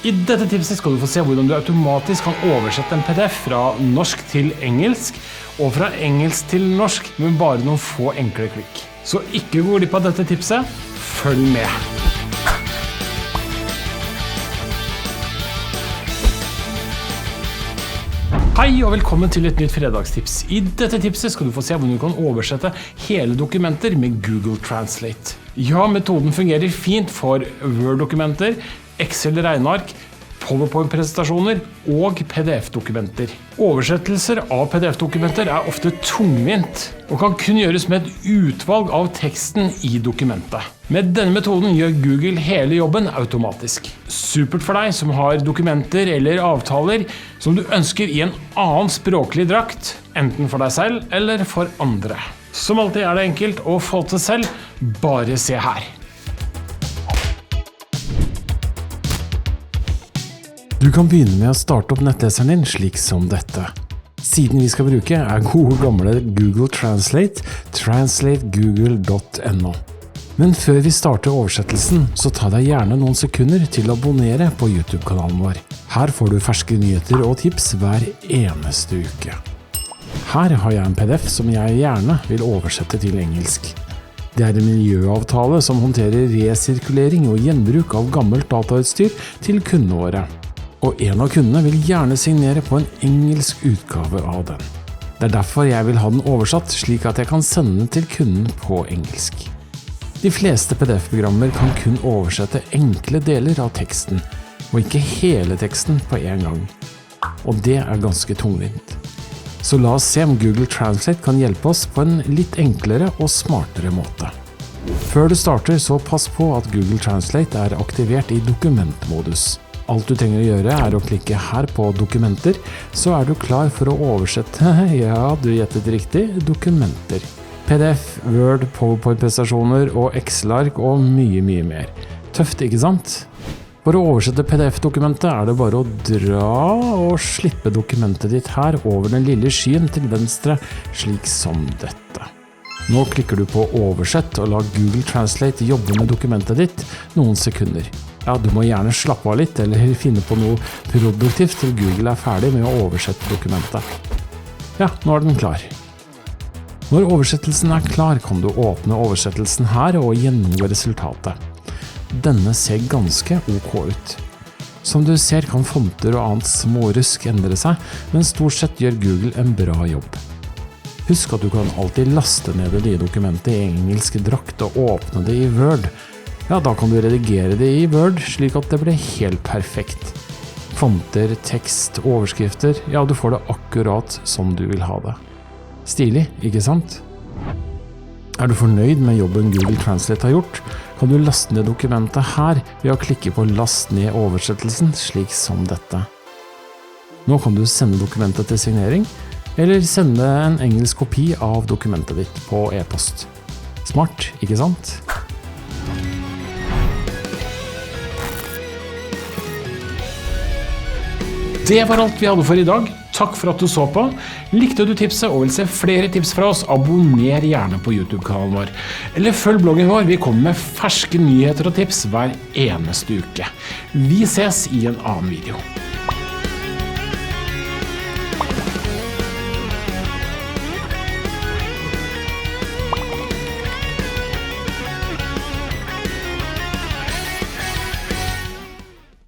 I dette tipset skal du få se hvordan du automatisk kan oversette en PDF fra norsk til engelsk, og fra engelsk til norsk med bare noen få enkle klikk. Så ikke gå glipp av dette tipset, følg med! Hei og velkommen til et nytt fredagstips. I dette tipset skal du få se hvordan du kan oversette hele dokumenter med Google Translate. Ja, metoden fungerer fint for Word-dokumenter, Excel-regneark, PowerPoint-presentasjoner og PDF-dokumenter. Oversettelser av PDF-dokumenter er ofte tungvint og kan kun gjøres med et utvalg av teksten i dokumentet. Med denne metoden gjør Google hele jobben automatisk. Supert for deg som har dokumenter eller avtaler som du ønsker i en annen språklig drakt, enten for deg selv eller for andre. Som alltid er det enkelt å få til selv, bare se her. Du kan begynne med å starte opp nettleseren din slik som dette. Siden vi skal bruke er gode gamle Google Translate, translategoogle.no. Men før vi starter oversettelsen, så ta deg gjerne noen sekunder til å abonnere på YouTube-kanalen vår. Her får du ferske nyheter og tips hver eneste uke. Her har jeg en PDF som jeg gjerne vil oversette til engelsk. Det er en miljøavtale som håndterer resirkulering og gjenbruk av gammelt datautstyr til kundene våre. Og en av kundene vil gjerne signere på en engelsk utgave av den. Det er derfor jeg vil ha den oversatt slik at jeg kan sende den til kunden på engelsk. De fleste PDF-programmer kan kun oversette enkle deler av teksten, og ikke hele teksten på en gang. Og det er ganske tungvint. Så la oss se om Google Translate kan hjelpe oss på en litt enklere og smartere måte. Før du starter, så pass på at Google Translate er aktivert i dokumentmodus. Alt du trenger å gjøre er å klikke her på dokumenter, så er du klar for å oversette, ja, du gjettet riktig, dokumenter. PDF, Word, PowerPoint-presentasjoner og Excel-ark og mye mer. Tøft, ikke sant? For å oversette PDF-dokumentet er det bare å dra og slippe dokumentet ditt her over den lille skyen til venstre, slik som dette. Nå klikker du på oversett og la Google Translate jobbe med dokumentet ditt noen sekunder. Ja, du må gjerne slappe av litt eller finne på noe produktivt til Google er ferdig med å oversette dokumentet. Ja, nå er den klar. Når oversettelsen er klar, kan du åpne oversettelsen her og gjennomgå resultatet. Denne ser ganske ok ut. Som du ser kan fonter og annet smårusk endre seg, men stort sett gjør Google en bra jobb. Husk at du kan alltid laste ned det nye dokumentet i engelsk drakt og åpne det i Word. Ja, da kan du redigere det i Word slik at det blir helt perfekt. Fonter, tekst, overskrifter, ja, du får det akkurat som du vil ha det. Stilig, ikke sant? Er du fornøyd med jobben Google Translate har gjort, kan du laste ned dokumentet her ved å klikke på last ned oversettelsen slik som dette. Nå kan du sende dokumentet til signering, eller sende en engelsk kopi av dokumentet ditt på e-post. Smart, ikke sant? Det var alt vi hadde for i dag. Takk for at du så på. Likte du tipset og vil se flere tips fra oss, abonner gjerne på YouTube-kanalen vår. Eller følg bloggen vår, vi kommer med ferske nyheter og tips hver eneste uke. Vi ses i en annen video.